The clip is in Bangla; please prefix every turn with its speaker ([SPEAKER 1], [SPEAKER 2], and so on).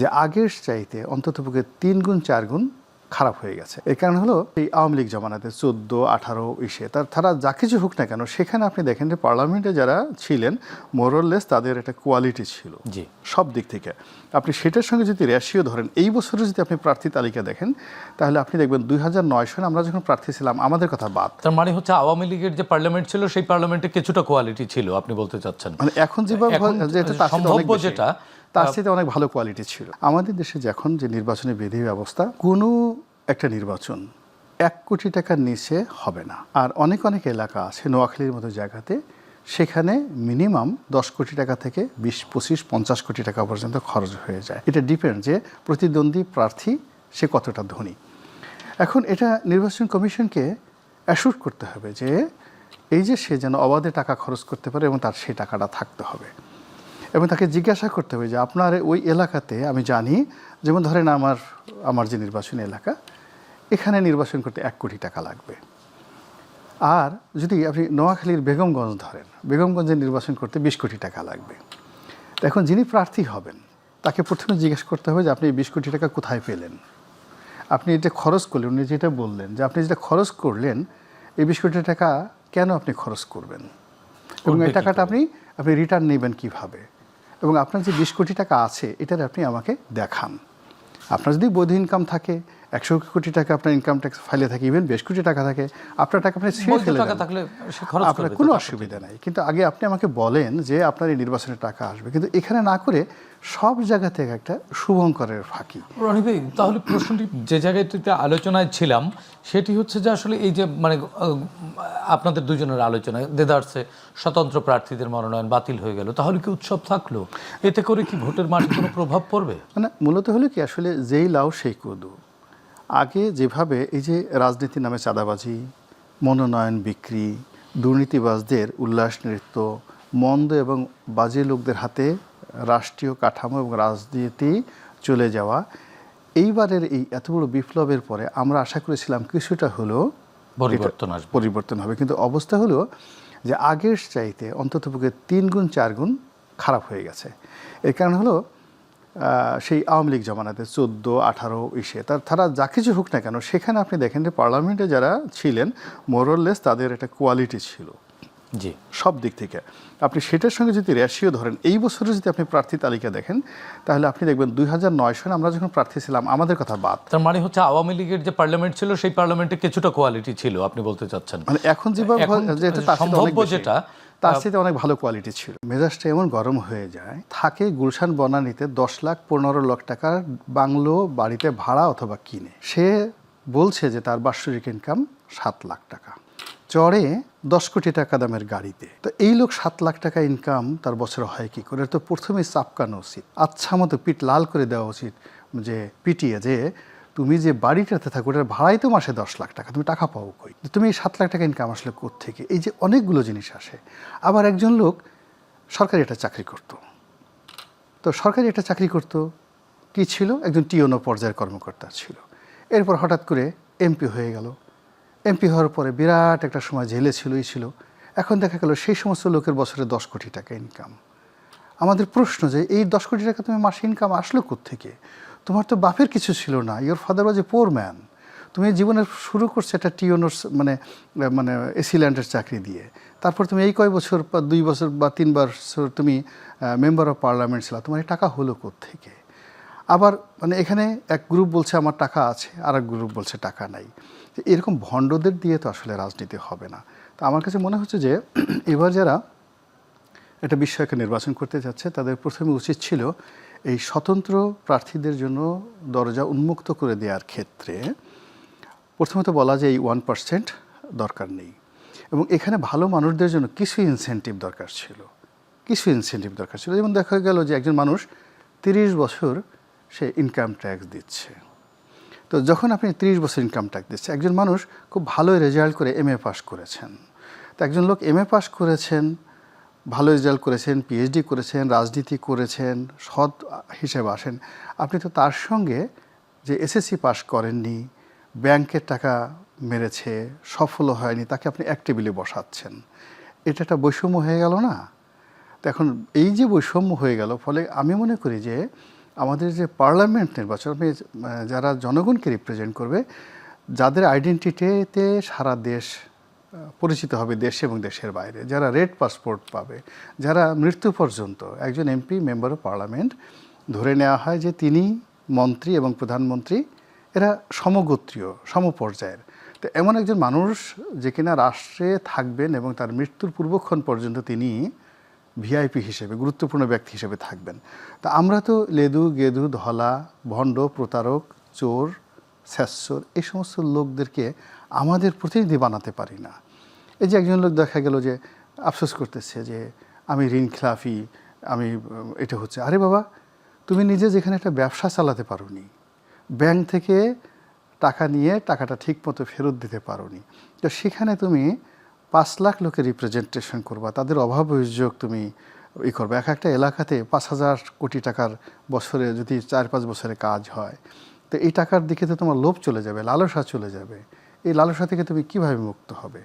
[SPEAKER 1] যে আগের চাইতে অন্ততপক্ষে 3 গুণ 4 গুণ খারাপ হয়ে গেছে। এই কারণ হলো এই আওয়ামী লীগ জমানাতে 14, 18 ইসে তারা যা কিছু হোক না কেন, সেখানে আপনি দেখেন যে পার্লামেন্টে যারা ছিলেন মোরলেস তাদের একটা কোয়ালিটি ছিল সব দিক থেকে। আপনি সেটার সঙ্গে যদি রেশিও ধরেন, এই বছরে যদি আপনি প্রার্থী তালিকা দেখেন, তাহলে আপনি দেখবেন 2009 সালে আমরা যখন প্রার্থী ছিলাম, আমাদের কথা বাদ,
[SPEAKER 2] তার মানে হচ্ছে আওয়ামী লীগের যে পার্লামেন্ট ছিল সেই পার্লামেন্টে কিছুটা কোয়ালিটি ছিল আপনি বলতে চাচ্ছেন।
[SPEAKER 1] মানে এখন যেভাবে
[SPEAKER 2] সম্ভাব্য যেটা
[SPEAKER 1] তার সাথে অনেক ভালো কোয়ালিটি ছিল। আমাদের দেশে যখন যে নির্বাচনী বিধি ব্যবস্থা, কোনো একটা নির্বাচন 1 কোটি টাকার নিচে হবে না। আর অনেক অনেক এলাকা আছে নোয়াখালীর মতো জায়গাতে, সেখানে মিনিমাম 10 কোটি টাকা থেকে 20, 25, 50 কোটি টাকা পর্যন্ত খরচ হয়ে যায়। এটা ডিপেন্ড যে প্রতিদ্বন্দ্বী প্রার্থী সে কতটা ধনী। এখন এটা নির্বাচন কমিশনকে অ্যাসুর করতে হবে যে এই যে সে যেন অবাধে টাকা খরচ করতে পারে এবং তার সেই টাকাটা থাকতে হবে। এবং তাকে জিজ্ঞাসা করতে হবে যে আপনার ওই এলাকাতে, আমি জানি যেমন ধরেন আমার যে নির্বাচনী এলাকা, এখানে নির্বাচন করতে 1 কোটি টাকা লাগবে। আর যদি আপনি নোয়াখালীর বেগমগঞ্জ ধরেন, বেগমগঞ্জে নির্বাচন করতে 20 কোটি টাকা লাগবে। এখন যিনি প্রার্থী হবেন তাকে প্রথমে জিজ্ঞেস করতে হবে যে আপনি 20 কোটি টাকা কোথায় পেলেন, আপনি এটা খরচ করলেন, উনি যেটা বললেন যে আপনি যেটা খরচ করলেন, এই 20 কোটি টাকা কেন আপনি খরচ করবেন, এবং এই টাকাটা আপনি রিটার্ন নেবেন কিভাবে, এবং আপনার যে 20 কোটি টাকা আছে এটার আপনি আমাকে দেখান। আপনার যদি বৈধ ইনকাম থাকে, 100 কোটি টাকা আপনার ইনকাম ট্যাক্স ফাইলে থাকে, ইভেন 20 কোটি টাকা থাকে, আপনার টাকা আপনি ছেড়ে ফেলে দেন, আপনার কোনো অসুবিধা নাই। কিন্তু আগে আপনি আমাকে বলেন যে আপনার এই নির্বাচনের টাকা আসবে, কিন্তু এখানে না করে সব জায়গা থেকে একটা শুভঙ্করের ফাঁকি।
[SPEAKER 2] রনি ভাই, তাহলে প্রশ্নটি যে জায়গাটিতে আলোচনায় ছিলাম সেটি হচ্ছে যে আসলে এই যে মানে আপনাদের দুজনের আলোচনায় দেদারসে স্বতন্ত্র প্রার্থীদের মনোনয়ন বাতিল হয়ে গেল, তাহলে কি উৎসব থাকলো? এতে করে কি ভোটের মাঠে কোনো প্রভাব পড়বে?
[SPEAKER 1] মানে মূলত হলো কি, আসলে যেই লাউ সেই কদু। আগে যেভাবে এই যে রাজনীতির নামে চাঁদাবাজি, মনোনয়ন বিক্রি, দুর্নীতিবাজদের উল্লাস নৃত্য, মন্দ এবং বাজে লোকদের হাতে রাষ্ট্রীয় কাঠামো এবং রাজনীতি চলে যাওয়া, এইবারের এই এত বড় বিপ্লবের পরে আমরা আশা করেছিলাম কিছুটা হলেও পরিবর্তন হবে, কিন্তু অবস্থা হলো যে আগের চাইতে অন্ততপক্ষে 3 গুণ 4 গুণ খারাপ হয়ে গেছে। এর কারণ হলো সেই আওয়ামী লীগ জমানাতে 14, 18 ইসে তারা যা কিছু হোক না কেন, সেখানে আপনি দেখেন যে পার্লামেন্টে যারা ছিলেন মোরলেস তাদের একটা কোয়ালিটি ছিল সব দিক থেকে। আপনি সেটার সঙ্গে যদি রেশিও ধরেন, এই বছরে যদি আপনি প্রার্থী তালিকা দেখেন, তাহলে আপনি দেখবেন 2009 সালে আমরা যখন প্রার্থী ছিলাম, আমাদের কথা বাদ,
[SPEAKER 2] তার মানে হচ্ছে আওয়ামী লীগের যে পার্লামেন্ট ছিল সেই পার্লামেন্টে কিছুটা কোয়ালিটি ছিল আপনি বলতে চাচ্ছেন।
[SPEAKER 1] মানে এখন যেভাবে
[SPEAKER 2] সম্ভাব্য যেটা
[SPEAKER 1] তার সাথে অনেক ভালো কোয়ালিটি ছিল। মেজাজটা এমন গরম হয়ে যায়, থাকে গুলশান বনানীতে 10 লাখ 15 লাখ টাকার বাংলো বাড়িতে ভাড়া অথবা কিনে, সে বলছে যে তার বাৎসরিক ইনকাম 7 লাখ টাকা, চড়ে 10 কোটি টাকা দামের গাড়িতে। তো এই লোক 7 লাখ টাকা ইনকাম তার বছরে হয় কি করে? তো প্রথমেই চাপকানো উচিত, আচ্ছা মতো পিঠ লাল করে দেওয়া উচিত, যে পিটিয়ে যে তুমি যে বাড়িটাতে থাকো ওটার ভাড়াই তো মাসে 10 লাখ টাকা, তুমি টাকা পাও কই? তুমি এই 7 লাখ টাকা ইনকাম আসলে কোত্থেকে? এই যে অনেকগুলো জিনিস আসে। আবার একজন লোক সরকারি একটা চাকরি করত, তো সরকারি একটা চাকরি করত কি ছিল, একজন টিওনো পর্যায়ের কর্মকর্তা ছিল। এরপর হঠাৎ করে এমপি হয়ে গেল। এমপি হওয়ার পরে বিরাট একটা সময় জেলে ছিল। এখন দেখা গেল সেই সমস্ত লোকের বছরে 10 কোটি টাকা ইনকাম। আমাদের প্রশ্ন যে এই 10 কোটি টাকা তুমি মাসে ইনকাম আসলো কোত্থেকে? তোমার তো বাপের কিছু ছিল না, your father was A poor man. তুমি জীবনের শুরু করছো একটা টিওনোর মানে এসিল্যান্ডের চাকরি দিয়ে, তারপর তুমি এই কয় বছর 2 বছর বা 3 বছর তুমি মেম্বার অফ পার্লামেন্ট ছিল, তোমার এই টাকা হলো কোত্থেকে? আবার মানে এখানে এক গ্রুপ বলছে আমার টাকা আছে, আর এক গ্রুপ বলছে টাকা নাই। এরকম ভণ্ডদের দিয়ে তো আসলে রাজনীতি হবে না। তো আমার কাছে মনে হচ্ছে যে এবার যারা একটা বিষয়কে নির্বাচন করতে যাচ্ছে, তাদের প্রথমে উচিত ছিল এই স্বতন্ত্র প্রার্থীদের জন্য দরজা উন্মুক্ত করে দেওয়ার ক্ষেত্রে প্রথমত বলা যে এই 1% দরকার নেই, এবং এখানে ভালো মানুষদের জন্য কিছু ইনসেন্টিভ দরকার ছিল। যেমন দেখা গেল যে একজন মানুষ 30 বছর সে ইনকাম ট্যাক্স দিচ্ছে। তো যখন আপনি 30 বছর ইনকাম ট্যাক্স দিচ্ছে, একজন মানুষ খুব ভালো রেজাল্ট করে MA পাস করেছেন, তো একজন লোক MA পাস করেছেন, ভালো রেজাল্ট করেছেন, PhD করেছেন, রাজনীতি করেছেন, সৎ হিসেবে আসেন, আপনি তো তার সঙ্গে যে SSC পাস করেননি, ব্যাংকের টাকা মেরেছে, সফল হয়নি, তাকে আপনি এক টেবিলে বসাচ্ছেন। এটা একটা বৈষম্য হয়ে গেল না? তো এখন এই যে বৈষম্য হয়ে গেল, ফলে আমি মনে করি যে আমাদের যে পার্লামেন্ট নির্বাচন যারা জনগণকে রিপ্রেজেন্ট করবে, যাদের আইডেন্টিটিতে সারা দেশ পরিচিত হবে, দেশ এবং দেশের বাইরে, যারা রেড পাসপোর্ট পাবে, যারা মৃত্যু পর্যন্ত একজন এমপি মেম্বার অফ পার্লামেন্ট ধরে নেওয়া হয় যে তিনি মন্ত্রী এবং প্রধানমন্ত্রী এরা সমগোত্রীয় সমপর্যায়ের। তো এমন একজন মানুষ যে কিনা রাষ্ট্রে থাকবেন এবং তার মৃত্যুর পূর্বক্ষণ পর্যন্ত তিনি ভিআইপি হিসেবে, গুরুত্বপূর্ণ ব্যক্তি হিসেবে থাকবেন। তা আমরা তো লেদু গেদু ধলা ভণ্ড প্রতারক চোর স্যাসর এই সমস্ত লোকদেরকে আমাদের প্রতিনিধি বানাতে পারি না। এই যে একজন লোক দেখা গেল যে আফসোস করতেছে যে আমি ঋণ খেলাফি, আমি এটা হচ্ছে, আরে বাবা তুমি নিজে যেখানে একটা ব্যবসা চালাতে পারোনি, ব্যাংক থেকে টাকা নিয়ে টাকাটা ঠিক মতো ফেরত দিতে পারোনি, তো সেখানে তুমি 5 লাখ লোকের রিপ্রেজেন্টেশন করবা, তাদের অভাব অভিযোগ তুমি করবে। একটা এলাকাতে 5,000 কোটি টাকার বছরে যদি 4-5 বছরে কাজ হয়, তো এই টাকার দিকে তো তোমার লোভ চলে যাবে, লালসা চলে যাবে। এই লালসা থেকে তুমি কিভাবে মুক্ত হবে?